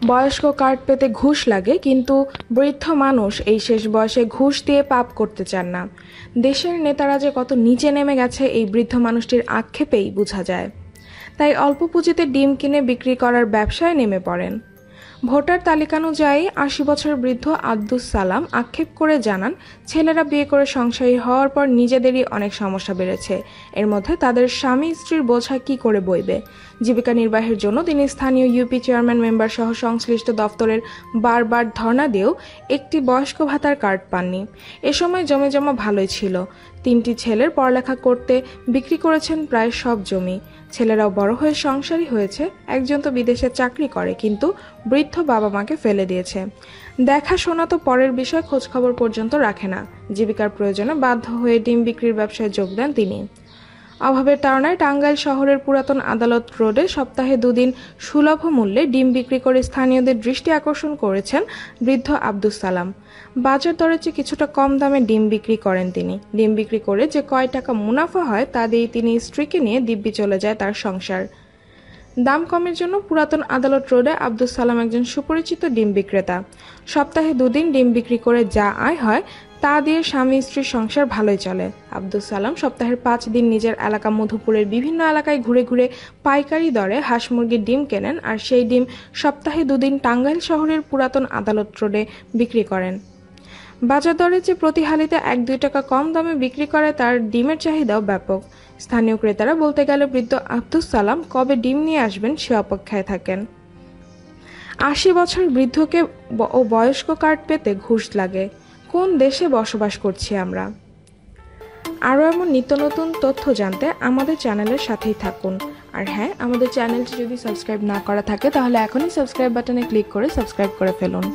বয়স্ক কার্ড পেতে ঘুষ লাগে, কিন্তু বৃদ্ধ মানুষ এই শেষ বয়সে ঘুষ দিয়ে পাপ করতে চান না। দেশের নেতারা যে কত নিচে নেমে গেছে এই বৃদ্ধ মানুষটির আক্ষেপেই বোঝা যায়। তাই অল্প পুঁজিতে ডিম কিনে বিক্রি করার ব্যবসায় নেমে পড়েন। ভোটার তালিকানুযায়ী ৮০ বছর বৃদ্ধ আব্দুস সালাম আক্ষেপ করে জানান, ছেলেরা বিয়ে করে সংসারী হওয়ার পর নিজেদেরই অনেক সমস্যা বেড়েছে। এর মধ্যে তাদের স্বামী স্ত্রীর বোঝা কি করে বইবে। জীবিকা নির্বাহের জন্য তিনি স্থানীয় ইউপি চেয়ারম্যান মেম্বার সহ সংশ্লিষ্ট দফতরের বারবার ধর্ণা দিয়েও একটি বয়স্ক ভাতার কার্ড পাননি। এ সময় জমি জমা ভালোই ছিল। ৩টি ছেলের পড়ালেখা করতে বিক্রি করেছেন প্রায় সব জমি। ছেলেরাও বড় হয়ে সংসারী হয়েছে। একজন তো বিদেশে চাকরি করে, কিন্তু বৃদ্ধ বাবা মাকে ফেলে দিয়েছে। দেখাশোনা তো পরের বিষয়, খোঁজখবর পর্যন্ত রাখে না। জীবিকার প্রয়োজনে বাধ্য হয়ে ডিম বিক্রির ব্যবসায় যোগ দেন তিনি। অভাবের তাড়নায় টাঙ্গাইল শহরের পুরাতন আদালত রোডে সপ্তাহে 2 দিন সুলভ মূল্যে ডিম বিক্রি করে স্থানীয়দের দৃষ্টি আকর্ষণ করেছেন বৃদ্ধ আব্দুস সালাম। বাজার দরের চেয়ে কিছুটা কম দামে ডিম বিক্রি করেন তিনি। ডিম বিক্রি করে যে কয় টাকা মুনাফা হয় তা দিয়ে তিনি স্ত্রীকে নিয়ে দিব্যি চলে যায় তার সংসার। দাম কমের জন্য পুরাতন আদালত রোডে আব্দুস সালাম একজন সুপরিচিত ডিম বিক্রেতা। সপ্তাহে 2 দিন ডিম বিক্রি করে যা আয় হয় তা দিয়ে স্বামী স্ত্রীর সংসার ভালোই চলে। আব্দুস সালাম সপ্তাহের 5 দিন নিজের এলাকা মধুপুরের বিভিন্ন এলাকায় ঘুরে ঘুরে পাইকারি দরে হাঁস মুরগির ডিম কেনেন, আর সেই ডিম সপ্তাহে 2 দিন টাঙ্গাইল শহরের পুরাতন আদালত রোডে বিক্রি করেন। বাজার দরের চেয়ে প্রতি হালিতে 1-2 টাকা কম দামে বিক্রি করে তার ডিমের চাহিদাও ব্যাপক। স্থানীয় ক্রেতারা বলতে গেলে বৃদ্ধ আব্দুস সালাম কবে ডিম নিয়ে আসবেন সে অপেক্ষায় থাকেন। 80 বছর বৃদ্ধকে ও বয়স্ক কার্ড পেতে ঘুষ লাগে। কোন দেশে বসবাস করছি আমরা? আরও এমন নিত্য নতুন তথ্য জানতে আমাদের চ্যানেলের সাথেই থাকুন। আর হ্যাঁ, আমাদের চ্যানেলটি যদি সাবস্ক্রাইব না করা থাকে তাহলে এখনই সাবস্ক্রাইব বাটনে ক্লিক করে সাবস্ক্রাইব করে ফেলুন।